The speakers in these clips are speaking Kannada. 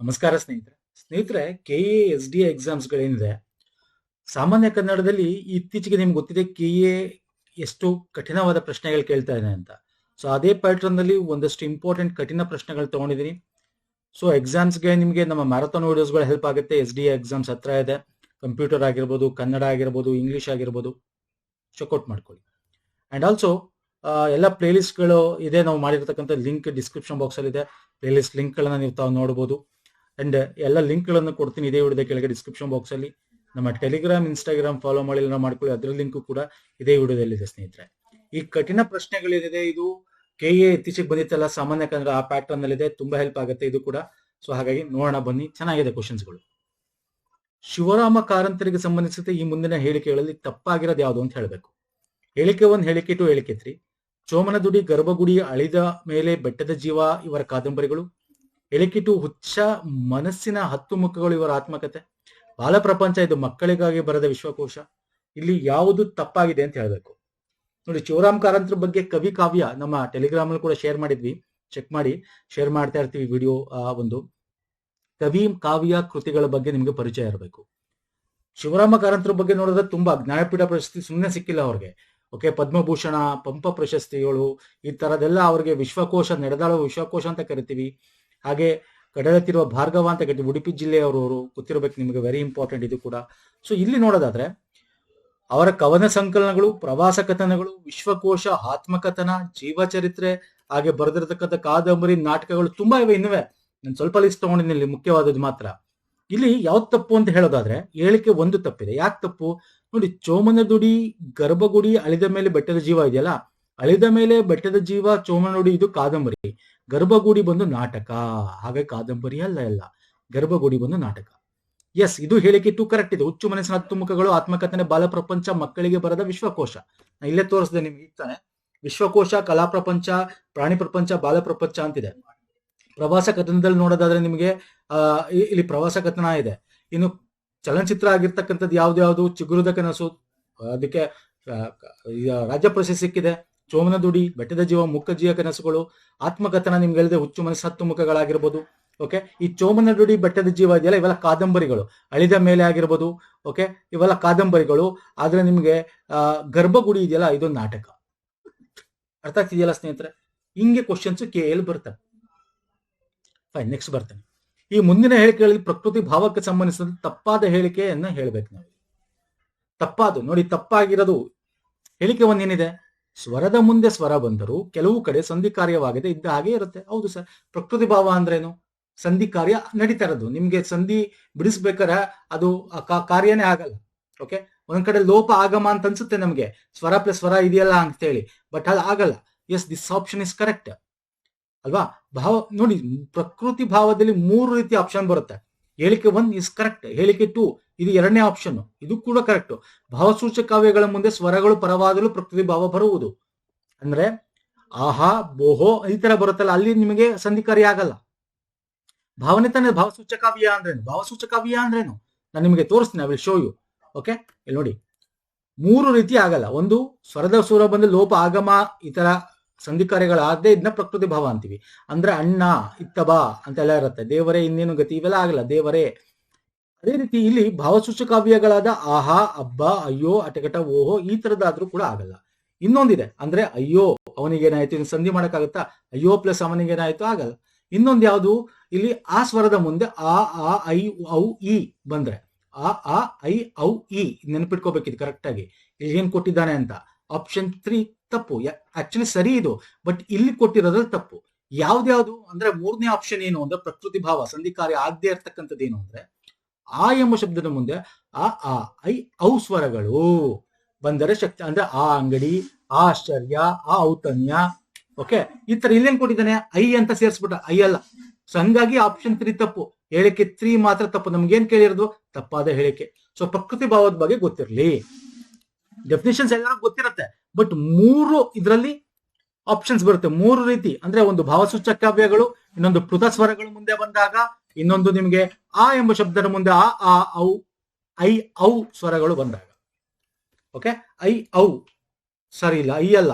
ನಮಸ್ಕಾರ ಸ್ನೇಹಿತರೆ KA, SDA ಎಕ್ಸಾಮ್ಸ್ಗಳೇನಿದೆ, ಸಾಮಾನ್ಯ ಕನ್ನಡದಲ್ಲಿ ಇತ್ತೀಚೆಗೆ ನಿಮ್ಗೆ ಗೊತ್ತಿದೆ KA ಎಷ್ಟು ಕಠಿಣವಾದ ಪ್ರಶ್ನೆಗಳು ಕೇಳ್ತಾ ಇದೆ ಅಂತ. ಸೊ ಅದೇ ಪ್ಯಾಟರ್ನ್ ನಲ್ಲಿ ಒಂದಷ್ಟು ಇಂಪಾರ್ಟೆಂಟ್ ಕಠಿಣ ಪ್ರಶ್ನೆಗಳು ತಗೊಂಡಿದ್ದೀನಿ. ಸೊ ಎಕ್ಸಾಮ್ಸ್ಗೆ ನಿಮಗೆ ನಮ್ಮ ಮ್ಯಾರಥಾನ್ ವಿಡಿಯೋಸ್ಗಳು ಹೆಲ್ಪ್ ಆಗುತ್ತೆ. SDA ಎಕ್ಸಾಮ್ಸ್ ಹತ್ರ ಇದೆ. ಕಂಪ್ಯೂಟರ್ ಆಗಿರ್ಬೋದು, ಕನ್ನಡ ಆಗಿರ್ಬೋದು, ಇಂಗ್ಲಿಷ್ ಆಗಿರ್ಬೋದು, ಚೆಕ್ಔಟ್ ಮಾಡ್ಕೊಳ್ಳಿ. ಅಂಡ್ ಆಲ್ಸೋ ಎಲ್ಲ ಪ್ಲೇಲಿಸ್ಟ್ಗಳು ಇದೆ. ನಾವು ಮಾಡಿರ್ತಕ್ಕಂಥ ಲಿಂಕ್ ಡಿಸ್ಕ್ರಿಪ್ಷನ್ ಬಾಕ್ಸ್ ಅಲ್ಲಿ ಇದೆ. ಪ್ಲೇಲಿಸ್ಟ್ ಲಿಂಕ್ಗಳನ್ನ ನೀವು ತಾವು ನೋಡಬಹುದು. ಅಂಡ್ ಎಲ್ಲ ಲಿಂಕ್ಗಳನ್ನು ಕೊಡ್ತೀನಿ ಇದೇ ವಿಡಿಯೋದ ಕೆಳಗೆ ಡಿಸ್ಕ್ರಿಪ್ಷನ್ ಬಾಕ್ಸ್ ಅಲ್ಲಿ. ನಮ್ಮ ಟೆಲಿಗ್ರಾಮ್, ಇನ್ಸ್ಟಾಗ್ರಾಮ್ ಫಾಲೋ ಮಾಡಿಲ್ಲ ಮಾಡ್ಕೊಳ್ಳಿ, ಅದರ ಲಿಂಕ್ ಕೂಡ ಇದೇ ವಿಡಿಯೋದಲ್ಲಿದೆ ಸ್ನೇಹಿತರೆ. ಈ ಕಠಿಣ ಪ್ರಶ್ನೆಗಳಿದೆ, ಇದು KA ಇತ್ತೀಚೆಗೆ ಬಂದಿತ್ತಲ್ಲ ಸಾಮಾನ್ಯ ಕನ್ನಡ, ಆ ಪ್ಯಾಟರ್ನ್ ಅಲ್ಲಿ ಇದೆ. ತುಂಬಾ ಹೆಲ್ಪ್ ಆಗುತ್ತೆ ಇದು ಕೂಡ. ಸೊ ಹಾಗಾಗಿ ನೋಡೋಣ ಬನ್ನಿ, ಚೆನ್ನಾಗಿದೆ ಕ್ವಶನ್ಸ್ಗಳು. ಶಿವರಾಮ ಕಾರಂತರಿಗೆ ಸಂಬಂಧಿಸಿದ ಈ ಮುಂದಿನ ಹೇಳಿಕೆಗಳಲ್ಲಿ ತಪ್ಪಾಗಿರೋದು ಯಾವುದು ಅಂತ ಹೇಳಬೇಕು. ಹೇಳಿಕೆ 1, ಹೇಳಿಕೆ 2, ಹೇಳಿಕೆ 3. ಚೋಮನದುಡಿ, ಗರ್ಭಗುಡಿ, ಅಳಿದ ಮೇಲೆ, ಬೆಟ್ಟದ ಜೀವ ಇವರ ಕಾದಂಬರಿಗಳು. ಹೇಳಿಕೆ 2, ಹುಚ್ಚ ಮನಸ್ಸಿನ 10 ಮುಖಗಳು ಇವರ ಆತ್ಮಕಥೆ. ಬಾಲಪ್ರಪಂಚ ಇದು ಮಕ್ಕಳಿಗಾಗಿ ಬರೆದ ವಿಶ್ವಕೋಶ. ಇಲ್ಲಿ ಯಾವುದು ತಪ್ಪಾಗಿದೆ ಅಂತ ಹೇಳಬೇಕು. ನೋಡಿ, ಶಿವರಾಮ್ ಕಾರಂತರ ಬಗ್ಗೆ ಕವಿ ಕಾವ್ಯ ನಮ್ಮ ಟೆಲಿಗ್ರಾಮ್ ಅಲ್ಲಿ ಕೂಡ ಶೇರ್ ಮಾಡಿದ್ವಿ, ಚೆಕ್ ಮಾಡಿ. ಶೇರ್ ಮಾಡ್ತಾ ಇರ್ತೀವಿ ವಿಡಿಯೋ. ಒಂದು ಕವಿ ಕಾವ್ಯ ಕೃತಿಗಳ ಬಗ್ಗೆ ನಿಮ್ಗೆ ಪರಿಚಯ ಇರಬೇಕು. ಶಿವರಾಮ ಕಾರಂತರ ಬಗ್ಗೆ ನೋಡಿದ್ರೆ ತುಂಬಾ ಜ್ಞಾನಪೀಠ ಪ್ರಶಸ್ತಿ ಸುಮ್ಮನೆ ಸಿಕ್ಕಿಲ್ಲ ಅವ್ರಿಗೆ. ಓಕೆ, ಪದ್ಮಭೂಷಣ, ಪಂಪ ಪ್ರಶಸ್ತಿಗಳು, ಈ ತರದೆಲ್ಲ ಅವ್ರಿಗೆ ವಿಶ್ವಕೋಶ, ನಡೆದಾಳುವ ವಿಶ್ವಕೋಶ ಅಂತ ಕರಿತೀವಿ. ಹಾಗೆ ಕಡಲತ್ತಿರುವ ಭಾರ್ಗವ ಅಂತ ಕರಿತೀವಿ. ಉಡುಪಿ ಜಿಲ್ಲೆಯವರು ಗೊತ್ತಿರಬೇಕು ನಿಮಗೆ, ವೆರಿ ಇಂಪಾರ್ಟೆಂಟ್ ಇದು ಕೂಡ. ಸೊ ಇಲ್ಲಿ ನೋಡೋದಾದ್ರೆ ಅವರ ಕವನ ಸಂಕಲನಗಳು, ಪ್ರವಾಸ ಕಥನಗಳು, ವಿಶ್ವಕೋಶ, ಆತ್ಮಕಥನ, ಜೀವಚರಿತ್ರೆ, ಹಾಗೆ ಬರೆದಿರತಕ್ಕಂಥ ಕಾದಂಬರಿ, ನಾಟಕಗಳು ತುಂಬಾ ಇವೆ. ಇನ್ನುವೆ ನಾನು ಸ್ವಲ್ಪ ಲಿಸ್ಟ್ ತಗೊಂಡಿದ್ದೀನಿ, ಮುಖ್ಯವಾದದ್ದು ಮಾತ್ರ. ಇಲ್ಲಿ ಯಾವ್ದು ತಪ್ಪು ಅಂತ ಹೇಳೋದಾದ್ರೆ ಹೇಳಿಕೆ 1 ತಪ್ಪಿದೆ. ಯಾಕೆ ತಪ್ಪು ನೋಡಿ, ಚೋಮನದುಡಿ, ಗರ್ಭಗುಡಿ, ಅಳಿದ ಮೇಲೆ, ಬೆಟ್ಟದ ಜೀವ ಇದೆಯಲ್ಲ, ಅಳಿದ ಮೇಲೆ, ಬೆಟ್ಟದ ಜೀವ, ಚೋಮನದುಡಿ ಇದು ಕಾದಂಬರಿ, ಗರ್ಭಗುಡಿ ಬಂದು ನಾಟಕ. ಹಾಗೆ ಕಾದಂಬರಿ ಅಲ್ಲ, ಎಲ್ಲ ಗರ್ಭಗುಡಿ ಬಂದು ನಾಟಕ. ಎಸ್, ಇದು ಹೇಳಿಕೆ 2 ಕರೆಕ್ಟ್ ಇದೆ. ಹುಚ್ಚು ಮನಸ್ಸಿನ 10 ಮುಖಗಳು, ಆತ್ಮಕಥನೆ, ಬಾಲಪ್ರಪಂಚ, ಮಕ್ಕಳಿಗೆ ಬರೆದ ವಿಶ್ವಕೋಶ. ನಾನು ಇಲ್ಲೇ ತೋರಿಸಿದೆ ನಿಮ್ಗೆ ಇರ್ತಾನೆ. ವಿಶ್ವಕೋಶ, ಕಲಾ ಪ್ರಪಂಚ, ಪ್ರಾಣಿ ಪ್ರಪಂಚ, ಬಾಲಪ್ರಪಂಚ ಅಂತಿದೆ. ಪ್ರವಾಸ ಕಥನದಲ್ಲಿ ನೋಡೋದಾದ್ರೆ ನಿಮಗೆ ಇಲ್ಲಿ ಪ್ರವಾಸ ಕಥನ ಇದೆ. ಇನ್ನು ಚಲನಚಿತ್ರ ಆಗಿರ್ತಕ್ಕಂಥದ್ದು ಯಾವ್ದು, ಚಿಗುರುದ ಕನಸು, ಅದಕ್ಕೆ ರಾಜ್ಯ ಪ್ರಶಸ್ತಿ ಸಿಕ್ಕಿದೆ. ಚೋಮನದುಡಿ, ಬೆಟ್ಟದ ಜೀವ, ಮುಖಜೀವ ಕನಸುಗಳು. ಆತ್ಮಕಥನ ನಿಮ್ಗೆ ಹೇಳಿದೆ, ಹುಚ್ಚು ಮನಸ್ಸು 10 ಮುಖಗಳಾಗಿರ್ಬೋದು. ಓಕೆ, ಈ ಚೋಮನದುಡಿ, ಬೆಟ್ಟದ ಜೀವ ಇದೆಯಲ್ಲ, ಇವೆಲ್ಲ ಕಾದಂಬರಿಗಳು. ಅಳಿದ ಮೇಲೆ ಆಗಿರ್ಬೋದು. ಓಕೆ, ಇವೆಲ್ಲ ಕಾದಂಬರಿಗಳು. ಆದ್ರೆ ನಿಮ್ಗೆ ಗರ್ಭಗುಡಿ ಇದೆಯಲ್ಲ, ಇದೊಂದು ನಾಟಕ. ಅರ್ಥ ಆಗ್ತಿದೆಯಲ್ಲ ಸ್ನೇಹಿತರೆ? ಹಿಂಗೆ ಕ್ವಶನ್ಸ್ KL ಬರ್ತವೆ. ಫೈನ್, ನೆಕ್ಸ್ಟ್ ಬರ್ತೇನೆ. ಈ ಮುಂದಿನ ಹೇಳಿಕೆಗಳಲ್ಲಿ ಪ್ರಕೃತಿ ಭಾವಕ್ಕೆ ಸಂಬಂಧಿಸಿದ ತಪ್ಪಾದ ಹೇಳಿಕೆಯನ್ನ ಹೇಳ್ಬೇಕು ನಾವು. ತಪ್ಪಾದು ನೋಡಿ, ತಪ್ಪಾಗಿರೋದು ಹೇಳಿಕೆ 1 ಏನಿದೆ, ಸ್ವರದ ಮುಂದೆ ಸ್ವರ ಬಂದರೂ ಕೆಲವು ಕಡೆ ಸಂಧಿ ಕಾರ್ಯವಾಗಿದೆ, ಇದ್ದ ಹಾಗೆ ಇರುತ್ತೆ. ಹೌದು ಸರ್, ಪ್ರಕೃತಿ ಭಾವ ಅಂದ್ರೇನು? ಸಂಧಿ ಕಾರ್ಯ ನಡೀತಾ ಇರೋದು. ನಿಮ್ಗೆ ಸಂಧಿ ಬಿಡಿಸ್ಬೇಕಾರೆ ಅದು ಕಾರ್ಯನೇ ಆಗಲ್ಲ. ಓಕೆ, ಒಂದ್ ಕಡೆ ಲೋಪ ಆಗಮ ಅಂತ ಅನ್ಸುತ್ತೆ ನಮ್ಗೆ, ಸ್ವರ ಪ್ಲಸ್ ಸ್ವರ ಇದೆಯಲ್ಲ ಅಂತ ಹೇಳಿ, ಬಟ್ ಅದು ಆಗಲ್ಲ. Yes, this option is correct ಅಲ್ವಾ? ಭಾವ ನೋಡಿ, ಪ್ರಕೃತಿ ಭಾವದಲ್ಲಿ 3 ರೀತಿಯ ಆಪ್ಷನ್ ಬರುತ್ತೆ. ಹೇಳಿಕೆ 1 ಇಸ್ ಕರೆಕ್ಟ್. ಹೇಳಿಕೆ 2 ಇದು 2ನೇ ಆಪ್ಷನ್, ಇದು ಕೂಡ ಕರೆಕ್ಟ್. ಭಾವಸೂಚಕ ಕಾವ್ಯಗಳ ಮುಂದೆ ಸ್ವರಗಳು ಪರವಾದಲು ಪ್ರಕೃತಿ ಭಾವ ಬರುವುದು. ಅಂದ್ರೆ ಆಹಾ, ಬೋಹೋ ಈ ತರ ಬರುತ್ತಲ್ಲ, ಅಲ್ಲಿ ನಿಮಗೆ ಸಂಧಿಕಾರಿ ಆಗಲ್ಲ. ಭಾವನೆ ತಾನೇ ಭಾವಸೂಚಕ ಕಾವ್ಯ ಅಂದ್ರೇನು? ಭಾವಸೂಚಕ ಕಾವ್ಯ ಅಂದ್ರೇನು ನಾನು ನಿಮಗೆ ತೋರಿಸ್ತೀನಿ, I will show you. Okay, ಇಲ್ಲಿ ನೋಡಿ, 3 ರೀತಿ ಆಗಲ್ಲ. ಒಂದು, ಸ್ವರದ ಸೂರ ಬಂದು ಲೋಪ ಆಗಮ ಈ ತರ ಸಂಧಿಕಾರ್ಯಗಳಾಗದೆ ಇದನ್ನ ಪ್ರಕೃತಿ ಭಾವ ಅಂತೀವಿ. ಅಂದ್ರೆ ಅಣ್ಣ, ಇತ್ತ ಬಾ ಅಂತೆಲ್ಲ ಇರುತ್ತೆ. ದೇವರೇ, ಇನ್ನೇನು ಗತಿ, ಇವೆಲ್ಲ ಆಗಲ್ಲ, ದೇವರೇ. ಅದೇ ರೀತಿ ಇಲ್ಲಿ ಭಾವಸೂಚಕ ಕಾವ್ಯಗಳಾದ ಆಹಾ, ಅಬ್ಬ, ಅಯ್ಯೋ, ಅಟಕಟ, ಓಹೋ ಈ ತರದಾದ್ರೂ ಕೂಡ ಆಗಲ್ಲ. ಇನ್ನೊಂದಿದೆ, ಅಂದ್ರೆ ಅಯ್ಯೋ ಅವನಿಗೇನಾಯ್ತು, ಇನ್ನು ಸಂಧಿ ಮಾಡಕ್ಕಾಗತ್ತಾ? ಅಯ್ಯೋ ಪ್ಲಸ್ ಅವನಿಗೇನಾಯ್ತು, ಆಗಲ್ಲ. ಇನ್ನೊಂದು ಯಾವುದು, ಇಲ್ಲಿ ಆ ಸ್ವರದ ಮುಂದೆ ಆ, ಐ, ಔ, ಇ ಬಂದ್ರೆ, ಆ, ಐ, ಔ, ಇ ನೆನಪಿಟ್ಕೋಬೇಕಿದ್ ಕರೆಕ್ಟ್ ಆಗಿ. ಇಲ್ಲಿ ಏನ್ ಕೊಟ್ಟಿದ್ದಾನೆ ಅಂತ. ಆಪ್ಷನ್ 3 ತಪ್ಪು. ಆಕ್ಚುಲಿ ಸರಿ ಇದು, ಬಟ್ ಇಲ್ಲಿ ಕೊಟ್ಟಿರೋದ್ರಲ್ಲಿ ತಪ್ಪು. ಯಾವ್ದ್ಯಾವ್ದು ಅಂದ್ರೆ 3ನೇ ಆಪ್ಷನ್ ಏನು ಅಂದ್ರೆ, ಪ್ರಕೃತಿ ಭಾವ ಸಂಧಿ ಕಾರ್ಯ ಆಗದೆ ಇರ್ತಕ್ಕಂಥದ್ದು ಏನು ಅಂದ್ರೆ, ಆ ಎಂಬ ಶಬ್ದದ ಮುಂದೆ ಆ, ಐ, ಔ ಸ್ವರಗಳು ಬಂದರೆ ಶಕ್ತಿ. ಅಂದ್ರೆ ಆ ಅಂಗಡಿ, ಆ ಆಶ್ಚರ್ಯ, ಆ ಔತಣ್ಯ. ಓಕೆ, ಈ ತರ ಇಲ್ಲೇನ್ ಕೊಟ್ಟಿದ್ದಾನೆ, ಐ ಅಂತ ಸೇರಿಸ್ಬಿಟ್ಟ, ಐ ಅಲ್ಲ. ಸೊ ಹಂಗಾಗಿ ಆಪ್ಷನ್ 3 ತಪ್ಪು. ಹೇಳಿಕೆ 3 ಮಾತ್ರ ತಪ್ಪು. ನಮ್ಗೇನ್ ಕೇಳಿರೋದು, ತಪ್ಪಾದ ಹೇಳಿಕೆ. ಸೊ ಪ್ರಕೃತಿ ಭಾವದ ಬಗ್ಗೆ ಗೊತ್ತಿರಲಿ. ಡೆಫಿನೇಷನ್ಸ್ ಎಲ್ಲರಿಗೂ ಗೊತ್ತಿರುತ್ತೆ, ಬಟ್ 3 ಇದರಲ್ಲಿ ಆಪ್ಷನ್ಸ್ ಬರುತ್ತೆ. 3 ರೀತಿ ಅಂದ್ರೆ, ಒಂದು ಭಾವಸೂಚಕ ಕಾವ್ಯಗಳು, ಇನ್ನೊಂದು ಪೃಥ ಸ್ವರಗಳು ಮುಂದೆ ಬಂದಾಗ, ಇನ್ನೊಂದು ನಿಮ್ಗೆ ಆ ಎಂಬ ಶಬ್ದದ ಮುಂದೆ ಆ, ಔ, ಐ, ಔ ಸ್ವರಗಳು ಬಂದಾಗ. ಓಕೆ, ಐ, ಔ ಸರಿ ಇಲ್ಲ, ಐ ಅಲ್ಲ,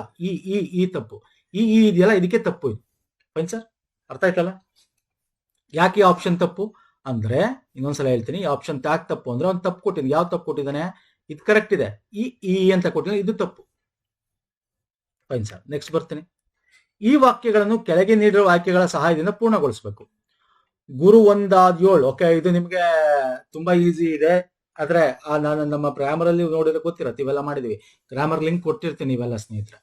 ಈ ತಪ್ಪು. ಈ ಇದೆಯಲ್ಲ, ಇದಕ್ಕೆ ತಪ್ಪು ಇದು. ಫೈನ್ ಸರ್, ಅರ್ಥ ಆಯ್ತಲ್ಲ? ಯಾಕೆ ಈ ಆಪ್ಷನ್ ತಪ್ಪು ಅಂದ್ರೆ, ಇನ್ನೊಂದ್ಸಲ ಹೇಳ್ತೀನಿ, ಈ ಆಪ್ಷನ್ ಯಾಕೆ ತಪ್ಪು ಅಂದ್ರೆ ಅವ್ನು ತಪ್ಪು ಕೊಟ್ಟಿದ್ದಾನೆ. ಯಾವ ತಪ್ಪು ಕೊಟ್ಟಿದ್ದಾನೆ? ಇದು ಕರೆಕ್ಟ್ ಇದೆ, ಈ ಅಂತ ಕೊಟ್ಟಿದ್ದಾನೆ, ಇದು ತಪ್ಪು. ಫೈನ್ ಸರ್, ನೆಕ್ಸ್ಟ್ ಬರ್ತೀನಿ. ಈ ವಾಕ್ಯಗಳನ್ನು ಕೆಳಗೆ ನೀಡಿರುವ ವಾಕ್ಯಗಳ ಸಹಾಯದಿಂದ ಪೂರ್ಣಗೊಳಿಸಬೇಕು. ಗುರು ಒಂದಾದ ಏಳು. ಓಕೆ, ಇದು ನಿಮ್ಗೆ ತುಂಬಾ ಈಸಿ ಇದೆ. ಆದ್ರೆ ನಾನು ನಮ್ಮ ಗ್ರಾಮರ್ ಅಲ್ಲಿ ನೋಡಿದ್ರೆ ಗೊತ್ತಿರತ್ತೆ, ಇವೆಲ್ಲ ಮಾಡಿದೀವಿ. ಗ್ರಾಮರ್ ಲಿಂಕ್ ಕೊಟ್ಟಿರ್ತೀನಿ ಇವೆಲ್ಲ ಸ್ನೇಹಿತರೆ.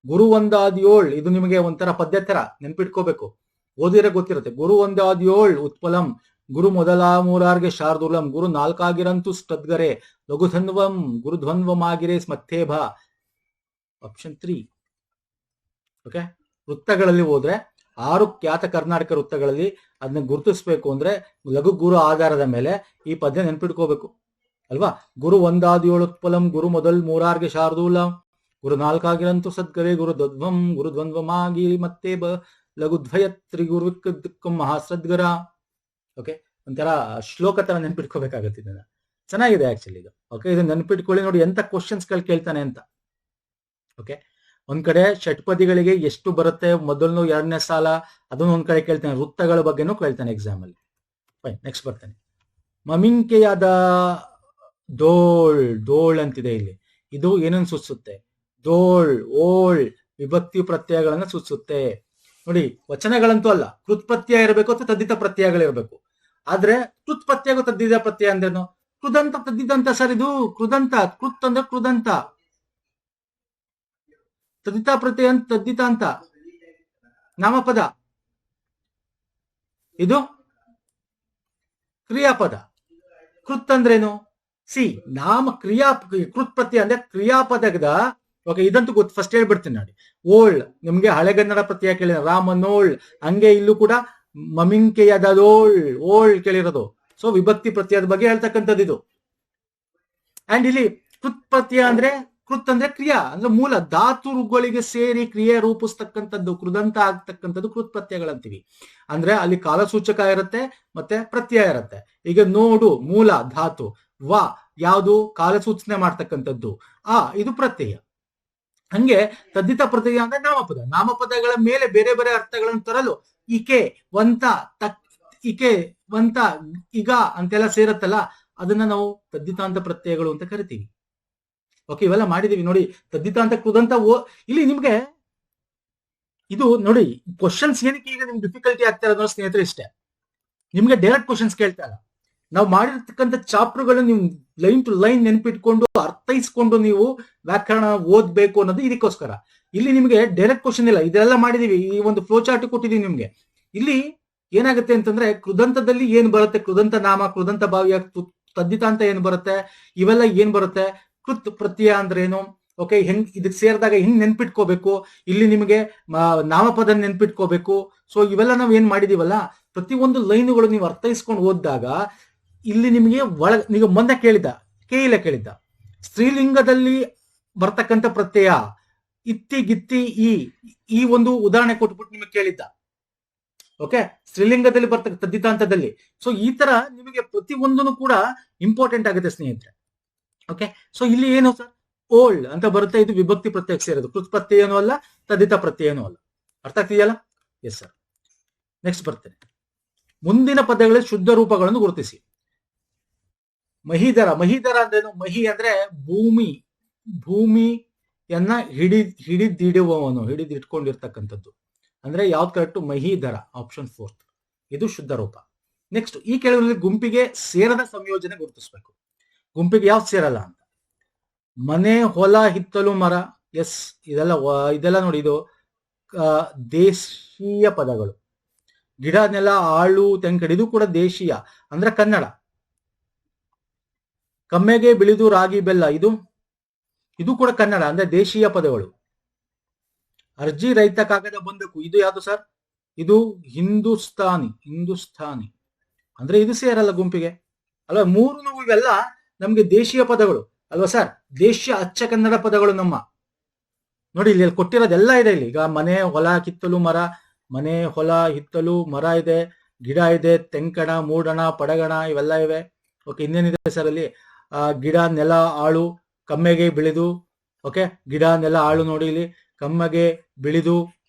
ಗುರು ಒಂದಾದ ಏಳು, ಇದು ನಿಮಗೆ ಒಂಥರ ಪದ್ಯ ತರ ನೆನ್ಪಿಟ್ಕೋಬೇಕು, ಓದಿದ್ರೆ ಗೊತ್ತಿರುತ್ತೆ. ಗುರು ಒಂದಾದ ಏಳು ಉತ್ಪಲಂ, ಗುರು ಮೊದಲ ಮೂರಾರ್ಗೆ ಶಾರ್ದೂಲಂ, ಗುರು ನಾಲ್ಕಾಗಿರಂತೂ ಸ್ಟದ್ಗರೆ, ಲಘುಧನ್ವಂ ಗುರುಧ್ವನ್ವಮಾಗಿರೆ ಸ್ಮತ್ತೇಭ. ಆಪ್ಷನ್ 3. ಓಕೆ, ವೃತ್ತಗಳಲ್ಲಿ ಹೋದ್ರೆ 6 ಖ್ಯಾತ ಕರ್ನಾಟಕ ವೃತ್ತಗಳಲ್ಲಿ ಅದನ್ನ ಗುರುತಿಸ್ಬೇಕು ಅಂದ್ರೆ ಲಘು ಗುರು ಆಧಾರದ ಮೇಲೆ ಈ ಪದ್ಯ ನೆನ್ಪಿಟ್ಕೋಬೇಕು ಅಲ್ವಾ. ಗುರು ಒಂದಾದ ಏಳು ಉತ್ಪಲಂ, ಗುರು ಮೊದಲ್ ಮೂರಾರ್ಗೆ ಶಾರ್ದೂಲಂ, ಗುರು ನಾಲ್ಕಾಗಿರಂತೂ ಸದ್ಗರೆ, ಗುರು ದ್ವಂದ್ವಂ ಗುರುದ್ವಂದ್ವಮಾಗಿ ಮತ್ತೆ ಲಘುದ್ವಯ ತ್ರಿಗುರುವಿಕ್ಕಂ ಮಹಾಸದ್ಗರ. ಓಕೆ, ಒಂಥರ ಶ್ಲೋಕ ತರ ನೆನ್ಪಿಟ್ಕೋಬೇಕಾಗತ್ತೆ ಇದನ್ನ. ಚೆನ್ನಾಗಿದೆ ಆಕ್ಚುಲಿ ಇದು. ಓಕೆ, ಇದನ್ನ ನೆನ್ಪಿಟ್ಕೊಳ್ಳಿ. ನೋಡಿ ಎಂತ ಕ್ವಶನ್ಸ್ ಗಳು ಕೇಳ್ತಾನೆ ಅಂತ. ಓಕೆ, ಒಂದ್ ಕಡೆ ಷಟ್ಪದಿಗಳಿಗೆ ಎಷ್ಟು ಬರುತ್ತೆ ಮೊದಲನೇ ಎರಡನೇ ಸಾಲ, ಅದನ್ನ ಒಂದ್ ಕಡೆ ಕೇಳ್ತಾನೆ. ವೃತ್ತಗಳ ಬಗ್ಗೆನೂ ಕೇಳ್ತಾನೆ ಎಕ್ಸಾಮ್ ಅಲ್ಲಿ. ಫೈನ್, ನೆಕ್ಸ್ಟ್ ಬರ್ತಾನೆ. ಮಮಿಂಕೆಯಾದ ಡೋಳ್ ಅಂತಿದೆ ಇಲ್ಲಿ. ಇದು ಏನನ್ನು ಸೂಚಿಸುತ್ತೆ? ಡೋಳ್, ಓಳ್ ವಿಭಕ್ತಿ ಪ್ರತ್ಯಯಗಳನ್ನ ಸೂಚಿಸುತ್ತೆ. ನೋಡಿ, ವಚನಗಳಂತೂ ಅಲ್ಲ, ಕೃತ್ ಪ್ರತ್ಯಯ ಇರಬೇಕು ಅಥವಾ ತದ್ದಿತ ಪ್ರತ್ಯಯಗಳಿರ್ಬೇಕು. ಆದ್ರೆ ಕೃತ್ ಪ್ರತ್ಯಯ ತದ್ದಿತ ಪ್ರತ್ಯಯ ಅಂದ್ರೇನು? ಕೃದಂತ ತದ್ದಿದಂತ ಸರ್, ಇದು ಕೃದಂತ. ಕೃತ್ ಅಂದ್ರೆ ಕೃದಂತ, ತದ್ದಿತ ಪ್ರತ್ಯಯ ಅಂತ ತದ್ದಿತ ಅಂತ ನಾಮಪದ, ಇದು ಕ್ರಿಯಾಪದ. ಕೃತ್ ಅಂದ್ರೇನು? ನಾಮ ಕೃತ್ ಪ್ರತ್ಯಯ ಅಂದ್ರೆ ಕ್ರಿಯಾಪದದ. ಓಕೆ, ಇದಂತೂ ಗೊತ್ತು, ಫಸ್ಟ್ ಹೇಳ್ಬಿಡ್ತೀನಿ ನೋಡಿ. ಓಳ್ ನಿಮ್ಗೆ ಹಳೆಗನ್ನಡ ಪ್ರತ್ಯಯ ಕೇಳಿದ ರಾಮನೋಳ್, ಹಂಗೆ ಇಲ್ಲೂ ಕೂಡ ಮಮಿಂಕೆಯದೋಳ್, ಓಳ್ ಕೇಳಿರೋದು. ಸೊ ವಿಭಕ್ತಿ ಪ್ರತ್ಯಯದ ಬಗ್ಗೆ ಹೇಳ್ತಕ್ಕಂಥದ್ದು ಇದು. ಅಂಡ್ ಇಲ್ಲಿ ಕೃತ್ ಪ್ರತ್ಯಯ ಅಂದ್ರೆ, ಕೃತ್ ಅಂದ್ರೆ ಕ್ರಿಯಾ ಅಂದ್ರೆ ಮೂಲ ಧಾತುಗಳಿಗೆ ಸೇರಿ ಕ್ರಿಯೆ ರೂಪಿಸ್ತಕ್ಕಂಥದ್ದು, ಕೃದಂತ ಆಗ್ತಕ್ಕಂಥದ್ದು ಕೃತ್ ಪ್ರತ್ಯಯಗಳಂತೀವಿ. ಅಂದ್ರೆ ಅಲ್ಲಿ ಕಾಲಸೂಚಕ ಇರುತ್ತೆ ಮತ್ತೆ ಪ್ರತ್ಯಯ ಇರುತ್ತೆ. ಈಗ ನೋಡು ಮೂಲ ಧಾತು, ವ ಯಾವುದು ಕಾಲಸೂಚನೆ ಮಾಡ್ತಕ್ಕಂಥದ್ದು, ಇದು ಪ್ರತ್ಯಯ. ಹಂಗೆ ತದ್ದಿತ ಪ್ರತ್ಯಯ ಅಂದ್ರೆ ನಾಮಪದ. ನಾಮಪದಗಳ ಮೇಲೆ ಬೇರೆ ಬೇರೆ ಅರ್ಥಗಳನ್ನು ತರಲು ಇಕೆ ವಂತ ಇಕೆ ವಂತ ಈಗ ಅಂತೆಲ್ಲ ಸೇರತ್ತಲ್ಲ, ಅದನ್ನ ನಾವು ತದ್ದಿತಾಂತ ಪ್ರತ್ಯಯಗಳು ಅಂತ ಕರಿತೀವಿ. ಓಕೆ, ಇವೆಲ್ಲ ಮಾಡಿದೀವಿ ನೋಡಿ. ತದ್ದಿತಾಂತ ಕೃದಂತ ಇಲ್ಲಿ ನಿಮ್ಗೆ ಇದು ನೋಡಿ, ಕ್ವಶನ್ಸ್ ಏನಕ್ಕೆ ಈಗ ನಿಮ್ಗೆ ಡಿಫಿಕಲ್ಟಿ ಆಗ್ತಾ ಇರೋದು ಸ್ನೇಹಿತರೆ ಇಷ್ಟೇ. ನಿಮ್ಗೆ ಡೈರೆಕ್ಟ್ ಕ್ವಶನ್ಸ್ ಕೇಳ್ತಾ ಇಲ್ಲ. ನಾವು ಮಾಡಿರ್ತಕ್ಕಂಥ ಚಾಪ್ಟರ್ಗಳು ನೀವು ಲೈನ್ ಟು ಲೈನ್ ನೆನ್ಪಿಟ್ಕೊಂಡು ಅರ್ಥೈಸ್ಕೊಂಡು ನೀವು ವ್ಯಾಕರಣ ಓದ್ಬೇಕು ಅನ್ನೋದು ಇದಕ್ಕೋಸ್ಕರ. ಇಲ್ಲಿ ನಿಮ್ಗೆ ಡೈರೆಕ್ಟ್ ಕ್ವಶನ್ ಇಲ್ಲ, ಇದೆಲ್ಲ ಮಾಡಿದೀವಿ. ಈ ಒಂದು ಫ್ಲೋ ಚಾರ್ಟ್ ಕೊಟ್ಟಿದೀವಿ ನಿಮ್ಗೆ. ಇಲ್ಲಿ ಏನಾಗುತ್ತೆ ಅಂತಂದ್ರೆ, ಕೃದಂತದಲ್ಲಿ ಏನ್ ಬರುತ್ತೆ, ಕೃದಂತ ನಾಮ, ಕೃದಂತ ಭಾವ್ಯ, ತದ್ದಿತಾಂತ ಏನ್ ಬರುತ್ತೆ, ಇವೆಲ್ಲ ಏನ್ ಬರುತ್ತೆ, ಕೃತ್ ಪ್ರತ್ಯಯ ಅಂದ್ರೇನು, ಓಕೆ, ಹೆಂಗ್ ಇದಕ್ಕೆ ಸೇರಿದಾಗ ಹಿಂಗ್ ನೆನ್ಪಿಟ್ಕೋಬೇಕು, ಇಲ್ಲಿ ನಿಮಗೆ ನಾಮಪದ ನೆನ್ಪಿಟ್ಕೋಬೇಕು. ಸೊ ಇವೆಲ್ಲ ನಾವ್ ಏನ್ ಮಾಡಿದೀವಲ್ಲ, ಪ್ರತಿಯೊಂದು ಲೈನುಗಳು ನೀವು ಅರ್ಥೈಸ್ಕೊಂಡು ಓದಿದಾಗ ಇಲ್ಲಿ ನಿಮಗೆ ನೀವು ಮೊನ್ನೆ ಕೇಳಿದ್ದ ಕೇಳಿದ್ದ ಸ್ತ್ರೀಲಿಂಗದಲ್ಲಿ ಬರ್ತಕ್ಕಂಥ ಪ್ರತ್ಯಯ ಇತ್ತಿ ಗಿತ್ತಿ ಈ ಒಂದು ಉದಾಹರಣೆ ಕೊಟ್ಬಿಟ್ಟು ನಿಮಗೆ ಕೇಳಿದ್ದ. ಓಕೆ, ಸ್ತ್ರೀಲಿಂಗದಲ್ಲಿ ಬರ್ತಕ್ಕ ತದ್ದಿತಾಂತದಲ್ಲಿ. ಸೊ ಈ ತರ ನಿಮಗೆ ಪ್ರತಿಯೊಂದನ್ನು ಕೂಡ ಇಂಪಾರ್ಟೆಂಟ್ ಆಗುತ್ತೆ ಸ್ನೇಹಿತರೆ. ಓಕೆ, ಸೊ ಇಲ್ಲಿ ಏನು ಸರ್, ಓಲ್ಡ್ ಅಂತ ಬರುತ್ತೆ, ಇದು ವಿಭಕ್ತಿ ಪ್ರತ್ಯಯ ಸೇರೋದು. ಕೃತ್ ಪ್ರತ್ಯಯನೂ ಅಲ್ಲ, ತದ್ದಿತ ಪ್ರತ್ಯಯನೂ ಅಲ್ಲ. ಅರ್ಥ ಆಗ್ತಿದೆಯಲ್ಲ? Yes sir. ನೆಕ್ಸ್ಟ್ ಬರ್ತೇನೆ. ಮುಂದಿನ ಪದಗಳಲ್ಲಿ ಶುದ್ಧ ರೂಪಗಳನ್ನು ಗುರುತಿಸಿ. ಮಹಿಧರ. ಮಹಿಧರ ಅಂದ್ರೇನು? ಮಹಿ ಅಂದ್ರೆ ಭೂಮಿಯನ್ನ ಹಿಡಿದಿಡುವವನು, ಹಿಡಿದಿಟ್ಕೊಂಡಿರ್ತಕ್ಕಂಥದ್ದು ಅಂದ್ರೆ ಯಾವ್ದು ಕರೆಕ್ಟ್? ಮಹಿಧರ, ಆಪ್ಷನ್ 4. ಇದು ಶುದ್ಧ ರೂಪ. ನೆಕ್ಸ್ಟ್, ಈ ಕೆಳಗಿನ ಗುಂಪಿಗೆ ಸೇರದ ಸಂಯೋಜನೆ ಗುರುತಿಸಬೇಕು. ಗುಂಪಿಗೆ ಯಾವ್ದು ಸೇರಲ್ಲ ಅಂತ. ಮನೆ, ಹೊಲ, ಹಿತ್ತಲು, ಮರ. ಎಸ್, ಇದೆಲ್ಲ ನೋಡಿ, ಇದು ದೇಶೀಯ ಪದಗಳು. ಗಿಡ, ನೆಲ, ಆಳು, ತೆಂಕಡಿ, ಇದು ಕೂಡ ದೇಶೀಯ ಅಂದ್ರೆ ಕನ್ನಡ. ಕಮ್ಮೆಗೆ, ಬಿಳಿದು, ರಾಗಿ, ಬೆಲ್ಲ, ಇದು ಕೂಡ ಕನ್ನಡ ಅಂದ್ರೆ ದೇಶೀಯ ಪದಗಳು. ಅರ್ಜಿ, ರೈತ, ಕಾಗದ, ಬಂದಕು, ಇದು ಯಾವುದು ಸರ್? ಇದು ಹಿಂದೂಸ್ತಾನಿ ಅಂದ್ರೆ ಇದು ಸೇರಲ್ಲ ಗುಂಪಿಗೆ ಅಲ್ವಾ. ಮೂರು ಇವೆಲ್ಲ ನಮ್ಗೆ ದೇಶೀಯ ಪದಗಳು ಅಲ್ವಾ ಸರ್? ದೇಶೀಯ ಅಚ್ಚ ಕನ್ನಡ ಪದಗಳು ನಮ್ಮ. ನೋಡಿ ಇಲ್ಲಿ ಕೊಟ್ಟಿರೋದೆಲ್ಲ ಇದೆ ಇಲ್ಲಿ. ಈಗ ಮನೆ, ಹೊಲ, ಕಿತ್ತಲು, ಮರ. ಮನೆ, ಹೊಲ, ಹಿತ್ತಲು, ಮರ ಇದೆ, ಗಿಡ ಇದೆ, ತೆಂಕಣ, ಮೂಡಣ, ಪಡಗಣ, ಇವೆಲ್ಲ ಇವೆ. ಓಕೆ, ಇನ್ನೇನಿದೆ ಸರ್ ಅಲ್ಲಿ? ಗಿಡ, ನೆಲ, ಆಳು, ಕಮ್ಮೆಗೆ, ಬಿಳಿದು. ಓಕೆ, ಗಿಡ, ನೆಲ, ಆಳು ನೋಡಿ ಇಲ್ಲಿ. ಕಮ್ಮಗೆ, ಬಿಳಿದು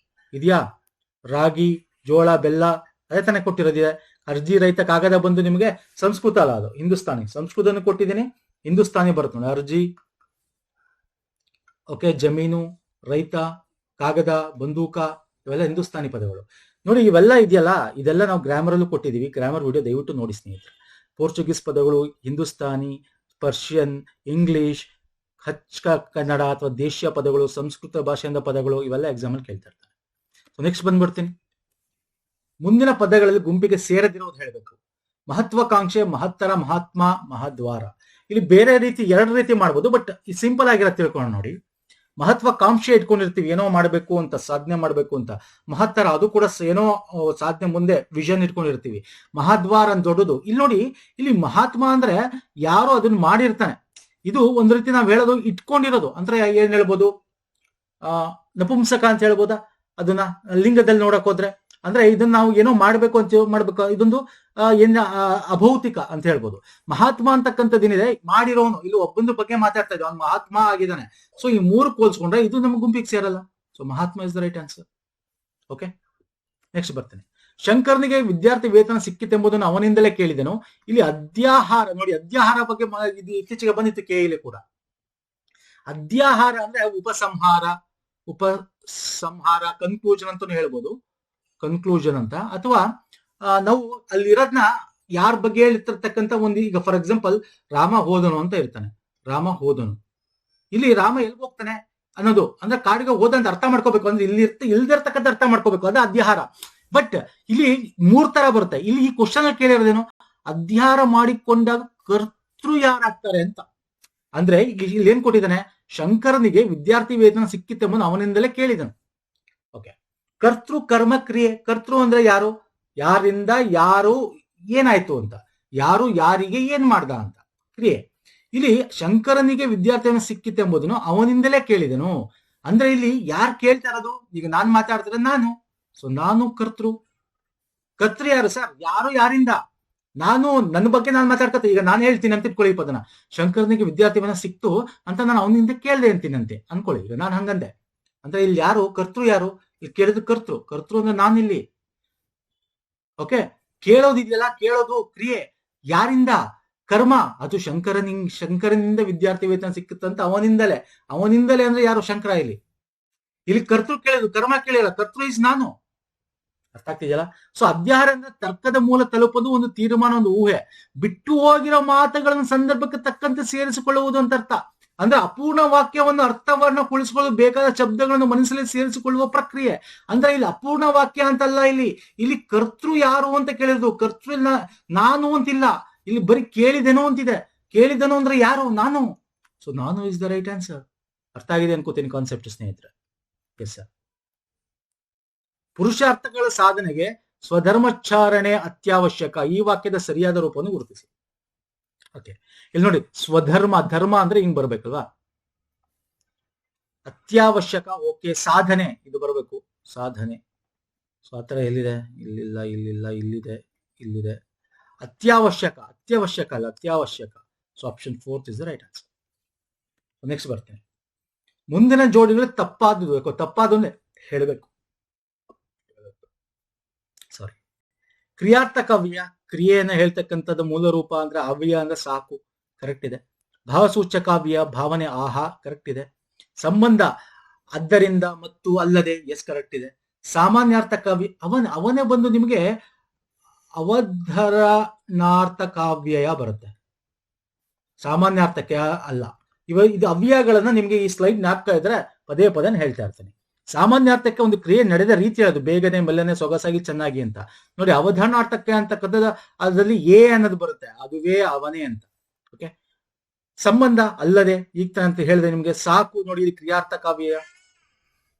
ಇದೆಯಾ? ರಾಗಿ, ಜೋಳ, ಬೆಲ್ಲ, ಅದೇ ತಾನೇ ಕೊಟ್ಟಿರೋದಿದೆ. ಅರ್ಜಿ ರಹಿತ ಕಾಗದ ಬಂದು ನಿಮಗೆ ಸಂಸ್ಕೃತ ಅಲ್ಲ, ಅದು ಹಿಂದೂಸ್ತಾನಿ. ಸಂಸ್ಕೃತನ ಕೊಟ್ಟಿದ್ದೀನಿ, ಹಿಂದೂಸ್ತಾನಿ ಬರುತ್ತೆ ನೋಡಿ. ಅರ್ಜಿ, ಓಕೆ, ಜಮೀನು, ರೈತ, ಕಾಗದ, ಬಂದೂಕ, ಇವೆಲ್ಲ ಹಿಂದೂಸ್ತಾನಿ ಪದಗಳು ನೋಡಿ. ಇವೆಲ್ಲ ಇದೆಯಲ್ಲ, ಇದೆಲ್ಲ ನಾವು ಗ್ರಾಮರಲ್ಲೂ ಕೊಟ್ಟಿದ್ದೀವಿ. ಗ್ರಾಮರ್ ವಿಡಿಯೋ ದಯವಿಟ್ಟು ನೋಡಿ ಸ್ನೇಹಿತರೆ. ಪೋರ್ಚುಗೀಸ್ ಪದಗಳು, ಹಿಂದೂಸ್ತಾನಿ, ಪರ್ಷಿಯನ್, ಇಂಗ್ಲಿಷ್, ಕನ್ನಡ ಅಥವಾ ದೇಶೀಯ ಪದಗಳು, ಸಂಸ್ಕೃತ ಭಾಷೆಯಿಂದ ಪದಗಳು, ಇವೆಲ್ಲ ಎಕ್ಸಾಮ್ ಅಲ್ಲಿ ಕೇಳ್ತಾ ಇರ್ತಾರೆ. ಸೊ ನೆಕ್ಸ್ಟ್ ಬಂದ್ಬಿಡ್ತೀನಿ. ಮುಂದಿನ ಪದಗಳಲ್ಲಿ ಗುಂಪಿಗೆ ಸೇರದಿರೋದು ಹೇಳಬೇಕು. ಮಹತ್ವಾಕಾಂಕ್ಷೆ, ಮಹತ್ತರ, ಮಹಾತ್ಮ, ಮಹದ್ವಾರ. ಇಲ್ಲಿ ಬೇರೆ ರೀತಿ, ಎರಡು ರೀತಿ ಮಾಡ್ಬೋದು, ಬಟ್ ಈ ಸಿಂಪಲ್ ಆಗಿರೋ ತಿಳ್ಕೊಂಡು ನೋಡಿ. ಮಹತ್ವಾಕಾಂಕ್ಷೆ ಇಟ್ಕೊಂಡಿರ್ತೀವಿ, ಏನೋ ಮಾಡಬೇಕು ಅಂತ, ಸಾಧನೆ ಮಾಡಬೇಕು ಅಂತ. ಮಹತ್ತರ, ಅದು ಕೂಡ ಏನೋ ಸಾಧನೆ ಮುಂದೆ ವಿಷನ್ ಇಟ್ಕೊಂಡಿರ್ತೀವಿ. ಮಹದ್ವಾರ ಅಂತ ದೊಡ್ಡದು. ಇಲ್ಲಿ ನೋಡಿ, ಇಲ್ಲಿ ಮಹಾತ್ಮ ಅಂದ್ರೆ ಯಾರೋ ಅದನ್ನ ಮಾಡಿರ್ತಾನೆ. ಇದು ಒಂದ್ ರೀತಿ ನಾವ್ ಹೇಳೋದು ಇಟ್ಕೊಂಡಿರೋದು ಅಂದ್ರೆ ಏನ್ ಹೇಳ್ಬೋದು, ನಪುಂಸಕ ಅಂತ ಹೇಳ್ಬೋದಾ ಅದನ್ನ ಲಿಂಗದಲ್ಲಿ ನೋಡಕ್ ಹೋದ್ರೆ. ಅಂದ್ರೆ ಇದನ್ನ ನಾವು ಏನೋ ಮಾಡ್ಬೇಕು ಅಂತ ಮಾಡ್ಬೇಕು, ಇದೊಂದು ಏನ ಅಭೌತಿಕ ಅಂತ ಹೇಳ್ಬೋದು. ಮಹಾತ್ಮ ಅಂತಕ್ಕಂಥದ್ದೇನಿದೆ, ಮಾಡಿರೋನು. ಇಲ್ಲಿ ಒಬ್ಬಂದು ಬಗ್ಗೆ ಮಾತಾಡ್ತಾ ಇದ್ದೆ, ಅವ್ನು ಮಹಾತ್ಮ ಆಗಿದ್ದಾನೆ. ಸೊ ಈ ಮೂರು ಹೋಲ್ಸ್ಕೊಂಡ್ರೆ ಇದು ನಮ್ಮ ಗುಂಪಿಗೆ ಸೇರಲ್ಲ. ಸೊ ಮಹಾತ್ಮ is the right answer. Okay, next ಬರ್ತೇನೆ. ಶಂಕರನಿಗೆ ವಿದ್ಯಾರ್ಥಿ ವೇತನ ಸಿಕ್ಕಿತೆಂಬುದನ್ನು ಅವನಿಂದಲೇ ಕೇಳಿದೆನು. ಇಲ್ಲಿ ಅದ್ಯಾಹಾರ ನೋಡಿ, ಅದ್ಯಾಹಾರ ಬಗ್ಗೆ ಇದು ಇತ್ತೀಚೆಗೆ ಬಂದಿತ್ತು ಕೇಳಿ ಕೂಡ. ಅದ್ಯಾಹಾರ ಅಂದ್ರೆ ಉಪಸಂಹಾರ, ಕನ್ಕ್ಲೂಷನ್ ಅಂತಾನು ಹೇಳ್ಬೋದು, ಕನ್ಕ್ಲೂಷನ್ ಅಂತ. ಅಥವಾ ನಾವು ಅಲ್ಲಿರೋದ್ನ ಯಾರ ಬಗ್ಗೆ ಹೇಳಿರ್ತಕ್ಕಂಥ ಒಂದು, ಈಗ ಫಾರ್ ಎಕ್ಸಾಂಪಲ್ ರಾಮ ಹೋದನು ಅಂತ ಇರ್ತಾನೆ, ರಾಮ ಹೋದನು. ಇಲ್ಲಿ ರಾಮ ಎಲ್ಲಿ ಹೋಗ್ತಾನೆ ಅನ್ನೋದು, ಅಂದ್ರೆ ಕಾಡಿಗೆ ಹೋದಂತ ಅರ್ಥ ಮಾಡ್ಕೋಬೇಕು, ಅಂದ್ರೆ ಇಲ್ದಿರ್ತಕ್ಕಂಥ ಅರ್ಥ ಮಾಡ್ಕೋಬೇಕು, ಅದು ಅದ್ಯಾಹಾರ. ಬಟ್ ಇಲ್ಲಿ 3 ತರ ಬರುತ್ತೆ. ಇಲ್ಲಿ ಈ ಕ್ವಶನ್ ಕೇಳಿರೋದೇನು, ಅಧ್ಯಾಹಾರ ಮಾಡಿಕೊಂಡಾಗ ಕರ್ತೃ ಯಾರಾಗ್ತಾರೆ ಅಂತ. ಅಂದ್ರೆ ಇಲ್ಲಿ ಏನ್ ಕೊಟ್ಟಿದ್ದಾನೆ, ಶಂಕರನಿಗೆ ವಿದ್ಯಾರ್ಥಿ ವೇತನ ಸಿಕ್ಕಿತೆಂಬುದು ಅವನಿಂದಲೇ ಕೇಳಿದನು. ಓಕೆ, ಕರ್ತೃ ಕರ್ಮ ಕ್ರಿಯೆ. ಕರ್ತೃ ಅಂದ್ರೆ ಯಾರು, ಯಾರಿಂದ ಯಾರು ಏನಾಯ್ತು ಅಂತ, ಯಾರು ಯಾರಿಗೆ ಏನ್ ಮಾಡ್ದ ಅಂತ ಕ್ರಿಯೆ. ಇಲ್ಲಿ ಶಂಕರನಿಗೆ ವಿದ್ಯಾರ್ಥಿ ಸಿಕ್ಕಿತೆಂಬುದನ್ನು ಅವನಿಂದಲೇ ಕೇಳಿದನು. ಅಂದ್ರೆ ಇಲ್ಲಿ ಯಾರು ಕೇಳ್ತಾ ಇರೋದು, ಈಗ ನಾನ್ ಮಾತಾಡ್ತಾರೆ ನಾನು, ಸೊ ನಾನು ಕರ್ತೃ. ಕರ್ತೃ ಯಾರು ಸರ್, ಯಾರು ಯಾರಿಂದ, ನಾನು ನನ್ನ ಬಗ್ಗೆ ನಾನು ಮಾತಾಡ್ಕತ್ತೆ. ಈಗ ನಾನು ಹೇಳ್ತೀನಿ ಅಂತ ಇಟ್ಕೊಳ್ಳಿ ಪದನ, ಶಂಕರನಿಗೆ ವಿದ್ಯಾರ್ಥಿವನ್ನ ಸಿಕ್ತು ಅಂತ ನಾನು ಅವನಿಂದ ಕೇಳ್ದೆ ಅಂತೀನಂತೆ ಅನ್ಕೊಳ್ಳಿ. ಈಗ ನಾನು ಹಂಗಂದೆ ಅಂದ್ರೆ ಇಲ್ಲಿ ಯಾರು ಕರ್ತೃ, ಯಾರು ಇಲ್ಲಿ ಕೇಳಿದ್ರು ಕರ್ತೃ. ಕರ್ತೃ ಅಂದ್ರೆ ನಾನಿಲ್ಲಿ. ಓಕೆ, ಕೇಳೋದಿದೆಯಲ್ಲ, ಕೇಳೋದು ಕ್ರಿಯೆ, ಯಾರಿಂದ, ಕರ್ಮ, ಅದು ಶಂಕರನಿಂದ ವಿದ್ಯಾರ್ಥಿ ವೇತನ ಸಿಕ್ಕುತ್ತಂತ ಅವನಿಂದಲೇ. ಅವನಿಂದಲೇ ಅಂದ್ರೆ ಯಾರು, ಶಂಕರ. ಇಲ್ಲಿ ಕರ್ತೃ ಕೇಳಿದ್ರು, ಕರ್ಮ ಕೇಳಿಲ್ಲ, ಕರ್ತೃ ಇಸ್ ನಾನು. ಅರ್ಥ ಆಗ್ತಿದೆಯಲ್ಲ. ಸೊ ಅಧ್ಯಾಹಾರ ಅಂದ್ರೆ ತರ್ಕದ ಮೂಲ ತಲುಪೋದು, ಒಂದು ತೀರ್ಮಾನ, ಒಂದು ಊಹೆ. ಬಿಟ್ಟು ಹೋಗಿರೋ ಮಾತುಗಳನ್ನು ಸಂದರ್ಭಕ್ಕೆ ತಕ್ಕಂತೆ ಸೇರಿಸಿಕೊಳ್ಳುವುದು ಅಂತ ಅರ್ಥ. ಅಂದ್ರೆ ಅಪೂರ್ಣ ವಾಕ್ಯವನ್ನು ಅರ್ಥವನ್ನ ಕುಳಿಸಿಕೊಳ್ಳಲು ಬೇಕಾದ ಶಬ್ದಗಳನ್ನು ಮನಸ್ಸಲ್ಲಿ ಸೇರಿಸಿಕೊಳ್ಳುವ ಪ್ರಕ್ರಿಯೆ. ಅಂದ್ರೆ ಇಲ್ಲಿ ಅಪೂರ್ಣ ವಾಕ್ಯ ಅಂತಲ್ಲ, ಇಲ್ಲಿ ಕರ್ತೃ ಯಾರು ಅಂತ ಕೇಳಿದ್ರು. ಕರ್ತೃ ನಾನು ಅಂತಿಲ್ಲ, ಇಲ್ಲಿ ಬರೀ ಕೇಳಿದೆನೋ ಅಂತಿದೆ. ಕೇಳಿದೆನೋ ಅಂದ್ರೆ ಯಾರು, ನಾನು. ಸೊ ನಾನು ಇಸ್ ದ ರೈಟ್ ಆನ್ಸರ್. ಅರ್ಥ ಆಗಿದೆ ಅನ್ಕೋತೀನಿ ಕಾನ್ಸೆಪ್ಟ್ ಸ್ನೇಹಿತರೆ. Yes sir. ಪುರುಷಾರ್ಥಗಳ ಸಾಧನೆಗೆ ಸ್ವಧರ್ಮಚಾರಣೆ ಅತ್ಯವಶ್ಯಕ. ಈ ವಾಕ್ಯದ ಸರಿಯಾದ ರೂಪವನ್ನು ಗುರುತಿಸಿ. ಓಕೆ, ಇಲ್ಲಿ ನೋಡಿ, ಸ್ವಧರ್ಮ, ಧರ್ಮ ಅಂದ್ರೆ ಹಿಂಗ್ ಬರ್ಬೇಕಲ್ವಾ, ಅತ್ಯವಶ್ಯಕ. ಓಕೆ, ಸಾಧನೆ ಇದು ಬರಬೇಕು, ಸಾಧನೆ. ಸೊ ಆತರ ಎಲ್ಲಿದೆ, ಇಲ್ಲಿಲ್ಲ, ಇಲ್ಲಿಲ್ಲ, ಇಲ್ಲಿದೆ, ಇಲ್ಲಿದೆ. ಅತ್ಯವಶ್ಯಕ, ಅತ್ಯವಶ್ಯಕ ಅಲ್ಲ, ಅತ್ಯವಶ್ಯಕ. So option 4 is the right answer. Next ಬರ್ತೇನೆ. ಮುಂದಿನ ಜೋಡಿಗಳು ತಪ್ಪಾದದು, ತಪ್ಪಾದ್ರೆ ಹೇಳಬೇಕು. ಸಾರಿ, ಕ್ರಿಯಾರ್ಥಕ ಅವ್ಯಯ, ಕ್ರಿಯೆಯನ್ನ ಹೇಳ್ತಕ್ಕಂಥದ್ದು ಮೂಲ ರೂಪ ಅಂದ್ರೆ ಅವ್ಯಯ ಅಂದ್ರೆ ಸಾಕು, ಕರೆಕ್ಟ್ ಇದೆ. ಭಾವಸೂಚಕ ಅವ್ಯಯ, ಭಾವನೆ, ಆಹಾ, ಕರೆಕ್ಟ್ ಇದೆ. ಸಂಬಂಧ, ಆದ್ದರಿಂದ, ಮತ್ತು, ಅಲ್ಲದೆ, ಎಸ್, ಕರೆಕ್ಟ್ ಇದೆ. ಸಾಮಾನ್ಯಾರ್ಥಕ ಅವ್ಯಯ, ಅವನೇ ಬಂದು ನಿಮಗೆ ಅವಧರಣಾರ್ಥಕಾವ್ಯಯ ಬರುತ್ತೆ, ಸಾಮಾನ್ಯಾರ್ಥಕ್ಕೆ ಅಲ್ಲ. ಇದು ಅವ್ಯಯಗಳನ್ನ ನಿಮ್ಗೆ ಈ ಸ್ಲೈಡ್ ನಾಪ್ತಾ ಇದ್ರೆ ಪದೇ ಪದೇ ಹೇಳ್ತಾ ಇರ್ತೀನಿ. ಸಾಮಾನ್ಯಾರ್ಥಕ್ಕೆ ಒಂದು ಕ್ರಿಯೆ ನಡೆದ ರೀತಿ ಅದು, ಬೇಗನೆ, ಮೆಲ್ಲನೆ, ಸೊಗಸಾಗಿ, ಚೆನ್ನಾಗಿ ಅಂತ. ನೋಡಿ, ಅವಧಾರಣಾರ್ಥಕ್ಕೆ ಅಂತಕ್ಕಂಥದ್ದು ಅದರಲ್ಲಿ ಎ ಅನ್ನೋದು ಬರುತ್ತೆ, ಅದುವೇ ಅವನೇ ಅಂತ. ಓಕೆ, ಸಂಬಂಧ, ಅಲ್ಲದೆ, ಈಗ ಅಂತ ಹೇಳಿದೆ ನಿಮ್ಗೆ. ಸಾಕು, ನೋಡಿ ಇದು ಕ್ರಿಯಾರ್ಥಕಾವ್ಯಯ.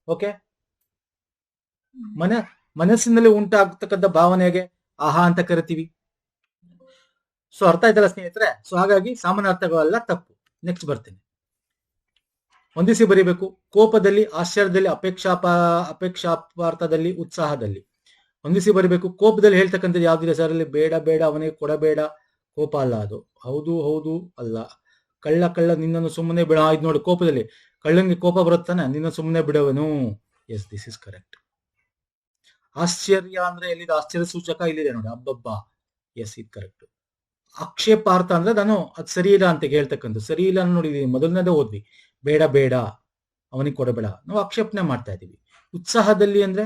ಓಕೆ, ಮನಸ್ಸಿನಲ್ಲಿ ಉಂಟಾಗ್ತಕ್ಕಂಥ ಭಾವನೆಗೆ ಆಹಾ ಅಂತ ಕರಿತೀವಿ. ಸೊ ಅರ್ಥ ಆಯ್ತಲ್ಲ ಸ್ನೇಹಿತರೆ. ಸೊ ಹಾಗಾಗಿ ಸಾಮಾನ್ಯಾರ್ಥಗಳೆಲ್ಲ ತಪ್ಪು. ನೆಕ್ಸ್ಟ್ ಬರ್ತೀನಿ. ಹೊಂದಿಸಿ ಬರೀಬೇಕು. ಕೋಪದಲ್ಲಿ, ಆಶ್ಚರ್ಯದಲ್ಲಿ, ಅಪೇಕ್ಷಾಪಾರ್ಥದಲ್ಲಿ, ಉತ್ಸಾಹದಲ್ಲಿ ಹೊಂದಿಸಿ ಬರೀಬೇಕು. ಕೋಪದಲ್ಲಿ ಹೇಳ್ತಕ್ಕಂಥದ್ದು ಯಾವ್ದಿದೆ ಸರ್, ಅಲ್ಲಿ ಬೇಡ ಬೇಡ, ಅವನಿಗೆ ಕೊಡಬೇಡ, ಕೋಪ ಅಲ್ಲ ಅದು. ಹೌದು ಹೌದು ಅಲ್ಲ. ಕಳ್ಳ ಕಳ್ಳ ನಿನ್ನನ್ನು ಸುಮ್ಮನೆ ಬಿಡ, ಇದು ನೋಡಿ, ಕೋಪದಲ್ಲಿ ಕಳ್ಳಂಗೆ ಕೋಪ ಬರುತ್ತಾನೆ, ನಿನ್ನ ಸುಮ್ಮನೆ ಬಿಡವನು. Yes, this is correct. ಆಶ್ಚರ್ಯ ಅಂದ್ರೆ ಎಲ್ಲಿದೆ, ಆಶ್ಚರ್ಯ ಸೂಚಕ ಇಲ್ಲಿದೆ ನೋಡಿ, ಅಬ್ಬಬ್ಬ, ಎಸ್, ಇದು ಕರೆಕ್ಟ್. ಆಕ್ಷೇಪಾರ್ಥ ಅಂದ್ರೆ ನಾನು ಅದು ಸರಿ ಇಲ್ಲ ಅಂತ ಹೇಳ್ತಕ್ಕಂಥ, ಸರಿ ಇಲ್ಲ ನೋಡಿದೀವಿ, ಮೊದಲನೇದೇ ಓದ್ವಿ, ಬೇಡ ಬೇಡ ಅವನಿಗೆ ಕೊಡಬೇಡ, ನಾವು ಆಕ್ಷೇಪಣೆ ಮಾಡ್ತಾ ಇದೀವಿ. ಉತ್ಸಾಹದಲ್ಲಿ ಅಂದ್ರೆ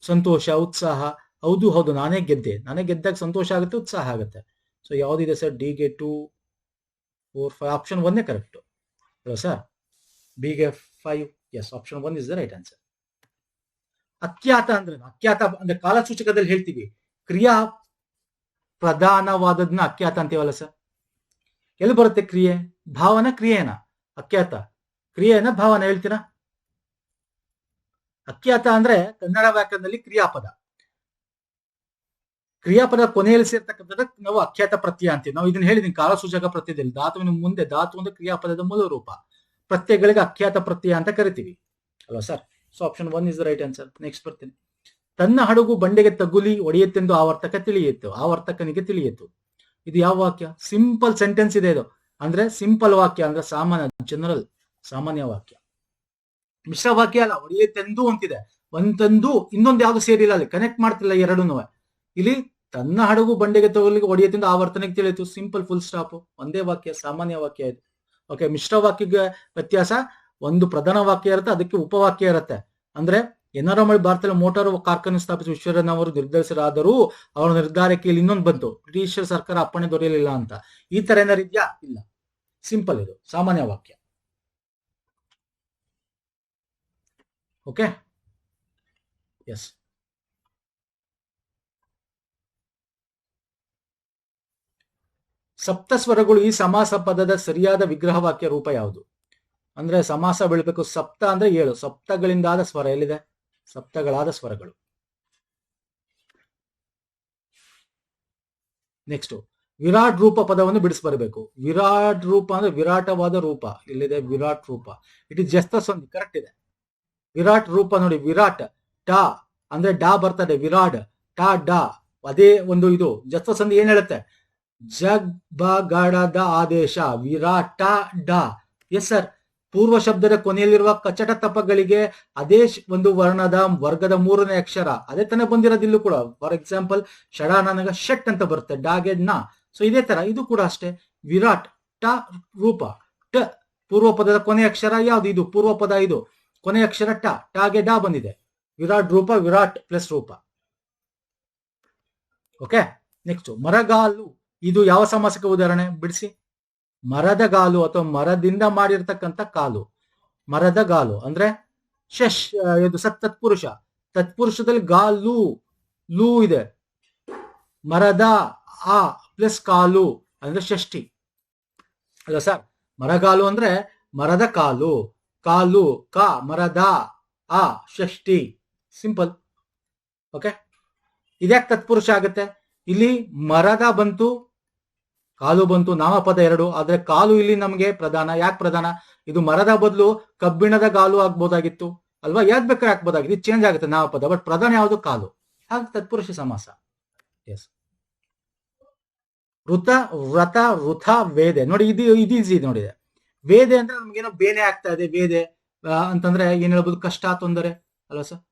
ಸಂತೋಷ, ಉತ್ಸಾಹ, ಹೌದು ಹೌದು ನಾನೇ ಗೆದ್ದಾಗ ಸಂತೋಷ ಆಗುತ್ತೆ, ಉತ್ಸಾಹ ಆಗುತ್ತೆ. ಸೊ ಯಾವ್ದಿದೆ ಸರ್? ಡಿಗೆ 2, 4, 5, ಆಪ್ಷನ್ 1 ಕರೆಕ್ಟ್ ಅಲ್ವಾ ಸರ್? ಬಿಗೆ 5, yes, option 1 is the right answer. ಅಖ್ಯಾತ ಅಂದ್ರೆ ಕಾಲಸೂಚಕದಲ್ಲಿ ಹೇಳ್ತೀವಿ, ಕ್ರಿಯಾ ಪ್ರಧಾನವಾದದ್ನ ಅಖ್ಯಾತ ಅಂತೀವಲ್ಲ ಸರ್. ಎಲ್ಲಿ ಬರುತ್ತೆ ಕ್ರಿಯೆ? ಭಾವನ ಕ್ರಿಯೆನ? ಅಖ್ಯಾತ ಕ್ರಿಯೆನ ಭಾವನ ಹೇಳ್ತೀರಾ? ಅಖ್ಯಾತ ಅಂದ್ರೆ ಕನ್ನಡ ವ್ಯಾಕರಣದಲ್ಲಿ ಕ್ರಿಯಾಪದ ಕೊನೆಯಲ್ಲಿ ಸೇರ್ತಕ್ಕಂಥದ್ದು ನಾವು ಅಖ್ಯಾತ ಪ್ರತ್ಯಯ ಅಂತೀವಿ. ನಾವು ಇದನ್ನ ಹೇಳಿದೀನಿ ಕಾಲಸೂಚಕ ಪ್ರತ್ಯಯದಲ್ಲಿ, ಧಾತುವಿನ ಮುಂದೆ ಧಾತು ಒಂದು ಕ್ರಿಯಾಪದದ ಮೂಲ ರೂಪ, ಪ್ರತ್ಯಯಗಳಿಗೆ ಅಖ್ಯಾತ ಪ್ರತ್ಯಯ ಅಂತ ಕರಿತೀವಿ ಅಲ್ವಾ sir? So option 1 is the right answer. Next ಬರ್ತೀನಿ. ತನ್ನ ಹಡಗು ಬಂಡೆಗೆ ತಗುಲಿ ಒಡೆಯುತ್ತೆಂದು ಆವರ್ತಕನಿಗೆ ತಿಳಿಯಿತು. ಇದು ಯಾವ ವಾಕ್ಯ? ಸಿಂಪಲ್ ಸೆಂಟೆನ್ಸ್ ಇದೆ ಇದು. ಅಂದ್ರೆ ಸಿಂಪಲ್ ವಾಕ್ಯ ಅಂದ್ರೆ ಸಾಮಾನ್ಯ ವಾಕ್ಯ. ಮಿಶ್ರ ವಾಕ್ಯ ಅಲ್ಲ, ಒಡೆಯುತ್ತೆಂದು ಅಂತಿದೆ, ಒಂದಂದು ಇನ್ನೊಂದು ಯಾವ್ದು ಸೇರಿಲ್ಲ, ಅಲ್ಲಿ ಕನೆಕ್ಟ್ ಮಾಡ್ತಿಲ್ಲ ಎರಡೂನು. ಇಲ್ಲಿ ತನ್ನ ಹಡಗು ಬಂಡೆಗೆ ತಗುಲಿಗೆ ಒಡೆಯುತ್ತೆಂದು ಆವರ್ತನಕ್ಕೆ ತಿಳಿಯಿತು, ಸಿಂಪಲ್ ಫುಲ್ ಸ್ಟಾಪ್, ಒಂದೇ ವಾಕ್ಯ, ಸಾಮಾನ್ಯ ವಾಕ್ಯ ಇದು. ಓಕೆ, ಮಿಶ್ರ ವಾಕ್ಯಕ್ಕೆ ವ್ಯತ್ಯಾಸ, ಒಂದು ಪ್ರಧಾನ ವಾಕ್ಯ ಇರುತ್ತೆ, ಅದಕ್ಕೆ ಉಪವಾಕ್ಯ ಇರುತ್ತೆ. ಅಂದ್ರೆ ಎನ್ಆರ್ಎಂಎಲ್ ಭಾರತದಲ್ಲಿ ಮೋಟಾರ್ ಕಾರ್ಖಾನೆ ಸ್ಥಾಪಿಸುವ ವಿಶ್ವೇಶ್ವರಯ್ಯನವರು ನಿರ್ಧರಿಸಲಾದರೂ ಅವರ ನಿರ್ಧಾರಕ್ಕೆ ಇಲ್ಲಿ ಇನ್ನೊಂದು ಬಂತು, ಬ್ರಿಟಿಷರ್ ಸರ್ಕಾರ ಅಪ್ಪಣೆ ದೊರೆಯಲಿಲ್ಲ ಅಂತ. ಈ ತರ ಏನಾರು ಇದೆಯಾ? ಇಲ್ಲ, ಸಿಂಪಲ್ ಇದು, ಸಾಮಾನ್ಯ ವಾಕ್ಯ. Okay, yes. ಸಪ್ತ ಸ್ವರಗಳು ಈ ಸಮಾಸ ಪದದ ಸರಿಯಾದ ವಿಗ್ರಹ ವಾಕ್ಯ ರೂಪ ಯಾವುದು? ಅಂದ್ರೆ ಸಮಾಸ ಬೆಳಬೇಕು, ಸಪ್ತ ಅಂದ್ರೆ 7, ಸಪ್ತಗಳಿಂದಾದ ಸ್ವರ ಎಲ್ಲಿದೆ? ಸಪ್ತಗಳಾದ ಸ್ವರಗಳು. ನೆಕ್ಸ್ಟ್, ವಿರಾಟ್ ರೂಪ ಪದವನ್ನು ಬಿಡಿಸ್ಬರಬೇಕು. ವಿರಾಟ್ ರೂಪ ಅಂದ್ರೆ ವಿರಾಟವಾದ ರೂಪ, ಇಲ್ಲಿದೆ ವಿರಾಟ್ ರೂಪ. ಇಟ್ ಇಸ್ ಜಸ್ಟ್ ಸಂಧಿ, ಕರೆಕ್ಟ್ ಇದೆ. ವಿರಾಟ್ ರೂಪ ನೋಡಿ, ವಿರಾಟ್ ಟಾ ಅಂದ್ರೆ ಡಾ ಬರ್ತದೆ, ವಿರಾಡ್ ಟಾ ಡಾ, ಅದೇ ಒಂದು ಇದು ಜಸ್ತ ಸಂಧಿ ಏನ್ ಹೇಳುತ್ತೆ? ಜಗ್ಬಗಡದ ಆದೇಶ, ವಿರಾಟ ಡಾ. ಎಸ್ ಸರ್, ಪೂರ್ವ ಶಬ್ದದ ಕೊನೆಯಲ್ಲಿರುವ ಕಚಟ ತಪಗಳಿಗೆ ಅದೇ ಒಂದು ವರ್ಗದ 3ನೇ ಅಕ್ಷರ ಅದೇ ತಾನೇ ಬಂದಿರೋದಿಲ್ಲೂ ಕೂಡ. ಫಾರ್ ಎಕ್ಸಾಂಪಲ್ ಷಡಾನಗ ಶಟ್ ಅಂತ ಬರುತ್ತೆ, ಡಾಗೆ ನಾ. ಸೊ ಇದೇ ತರ ಇದು ಕೂಡ ಅಷ್ಟೇ, ವಿರಾಟ್ ಟ ರೂಪ, ಟ ಪೂರ್ವ ಪದದ ಕೊನೆ ಅಕ್ಷರ ಯಾವ್ದು? ಇದು ಪೂರ್ವ ಪದ, ಇದು ಕೊನೆ ಅಕ್ಷರ ಟ, ಟಾಗೆ ಡಾ ಬಂದಿದೆ. ವಿರಾಟ್ ರೂಪ, ವಿರಾಟ್ ಪ್ಲಸ್ ರೂಪ. ಓಕೆ, ನೆಕ್ಸ್ಟ್ ಮರಗಾಲು, ಇದು ಯಾವ ಸಮಾಸಕ್ಕೆ ಉದಾಹರಣೆ? ಬಿಡಿಸಿ. ಮರದ ಗಾಲು ಅಥವಾ ಮರದಿಂದ ಮಾಡಿರ್ತಕ್ಕಂಥ ಕಾಲು, ಮರದ ಗಾಲು ಅಂದ್ರೆ ಇದು ತತ್ಪುರುಷ, ತತ್ಪುರುಷದಲ್ಲಿ ಗಾಲು ಲೂ ಇದೆ, ಮರದ ಆ ಪ್ಲಸ್ ಕಾಲು ಅಂದ್ರೆ ಷಷ್ಠಿ ಅಲ್ಲ ಸರ್? ಮರಗಾಲು ಅಂದ್ರೆ ಮರದ ಕಾಲು, ಕಾಲು ಕಾ, ಮರದ ಆ ಷಷ್ಠಿ, ಸಿಂಪಲ್. ಓಕೆ, ಇದ್ಯಾಕೆ ತತ್ಪುರುಷ ಆಗುತ್ತೆ? ಇಲ್ಲಿ ಮರದ ಬಂತು, ಕಾಲು ಬಂತು, ನಾಮಪದ 2, ಆದ್ರೆ ಕಾಲು ಇಲ್ಲಿ ನಮಗೆ ಪ್ರಧಾನ. ಯಾಕೆ ಪ್ರಧಾನ? ಇದು ಮರದ ಬದಲು ಕಬ್ಬಿಣದ ಗಾಲು ಆಗ್ಬೋದಾಗಿತ್ತು ಅಲ್ವಾ? ಯಾವ್ದು ಬೇಕಾದ್ರೆ ಹಾಕ್ಬೋದಾಗಿತ್ತು, ಚೇಂಜ್ ಆಗುತ್ತೆ ನಾಮಪದ, ಬಟ್ ಪ್ರಧಾನ ಯಾವುದು? ಕಾಲು. ಹಾಗೆ ತತ್ಪುರುಷ ಸಮಾಸ. ಎಸ್. ಋತ, ವ್ರತ, ವೃಥ, ವೇದೆ ನೋಡಿ, ಇದು ಈಸಿ ನೋಡಿದೆ. ವೇದೆ ಅಂದ್ರೆ ನಮ್ಗೇನೋ ಬೇನೆ ಆಗ್ತಾ ಇದೆ, ವೇದೆ ಅಂತಂದ್ರೆ ಏನ್ ಹೇಳ್ಬೋದು? ಕಷ್ಟ, ತೊಂದರೆ ಅಲ್ವಾ ಸರ್?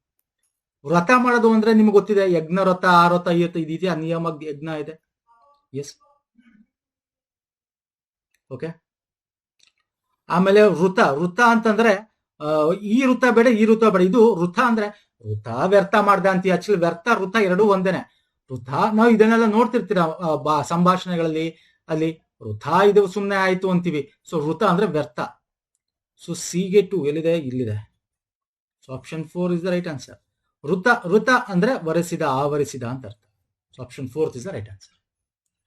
ವ್ರತ ಮಾಡೋದು ಅಂದ್ರೆ ನಿಮ್ಗೆ ಗೊತ್ತಿದೆ, ಯಜ್ಞ ವ್ರತ, ಆ ವ್ರತ, ಈ ವ್ರತ ಇದೆಯಾ, ನಿಯಮ ಯಜ್ಞ ಇದೆ. ಎಸ್. ಓಕೆ, ಆಮೇಲೆ ವೃತ ಅಂತಂದ್ರೆ ಈ ವೃತ ಬೇಡ, ಈ ವೃತ ಬೇಡ, ಇದು ವೃತ ಅಂದ್ರೆ ವೃತ ವ್ಯರ್ಥ ಮಾಡ್ದ ಅಂತ. ಆಕ್ಚುಲಿ ವ್ಯರ್ಥ ವೃತ ಎರಡೂ ಒಂದೇನೆ. ವೃತ ನಾವು ಇದನ್ನೆಲ್ಲ ನೋಡ್ತಿರ್ತೀರ ಸಂಭಾಷಣೆಗಳಲ್ಲಿ, ಅಲ್ಲಿ ವೃತ ಇದು ಸುಮ್ಮನೆ ಆಯ್ತು ಅಂತೀವಿ. ಸೊ ವೃತ ಅಂದ್ರೆ ವ್ಯರ್ಥ. ಸೊ ಸಿಗೆ 2 ಎಲ್ಲಿದೆ? ಇಲ್ಲಿದೆ. So option 4 is the right answer. ವೃತ ಅಂದ್ರೆ ವರೆಸಿದ, ಆವರಿಸಿದ ಅಂತ ಅರ್ಥ. So option 4 is the right answer.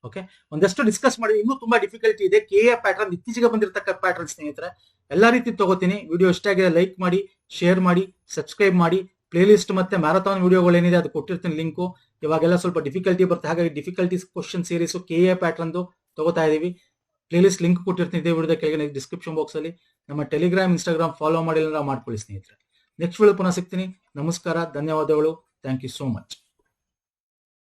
Okay, ಒಂದಷ್ಟು ಡಿಸ್ಕಸ್ ಮಾಡಿ, ಇನ್ನೂ ತುಂಬಾ ಡಿಫಿಕಲ್ಟಿ ಇದೆ. ಕೆಎ ಪ್ಯಾಟರ್ನ್ ಇತ್ತೀಚೆಗೆ ಬಂದಿರತಕ್ಕ ಪ್ಯಾಟರ್ನ್ ಸ್ನೇಹಿತರೆ, ಎಲ್ಲಾ ರೀತಿ ತಗೋತೀನಿ. ವಿಡಿಯೋ ಇಷ್ಟ ಆಗಿದೆ ಲೈಕ್ ಮಾಡಿ, ಶೇರ್ ಮಾಡಿ, ಸಬ್ಸ್ಕ್ರೈಬ್ ಮಾಡಿ. ಪ್ಲೇ ಲಿಸ್ಟ್ ಮತ್ತೆ ಮ್ಯಾರಥಾನ್ ವಿಡಿಯೋಗಳು ಏನಿದೆ ಅದು ಕೊಟ್ಟಿರ್ತೀನಿ ಲಿಂಕು. ಇವಾಗೆಲ್ಲ ಸ್ವಲ್ಪ ಡಿಫಿಕಲ್ಟಿ ಬರುತ್ತೆ, ಹಾಗಾಗಿ difficulty question series KA pattern ತಗೋತಾ ಇದೀವಿ. ಪ್ಲೇ ಲಿಸ್ಟ್ ಲಿಂಕ್ ಕೊಟ್ಟಿರ್ತೀನಿ ಇದೇ ವಿಡಿಯೋದ ಕೆಳಗೆ ಡಿಸ್ಕ್ರಿಪ್ಷನ್ ಬಾಕ್ಸ್ ಅಲ್ಲಿ. ನಮ್ಮ ಟೆಲಿಗ್ರಾಮ್, ಇನ್ಸ್ಟಾಗ್ರಾಮ್ ಫಾಲೋ ಮಾಡಿಲ್ಲ ಮಾಡ್ಕೊಳ್ಳಿ ಸ್ನೇಹಿತರೆ. ನೆಕ್ಸ್ಟ್ ವಿಡಿಯೋ ಪುನಃ ಸಿಗ್ತೀನಿ. ನಮಸ್ಕಾರ, ಧನ್ಯವಾದಗಳು. Thank you so much.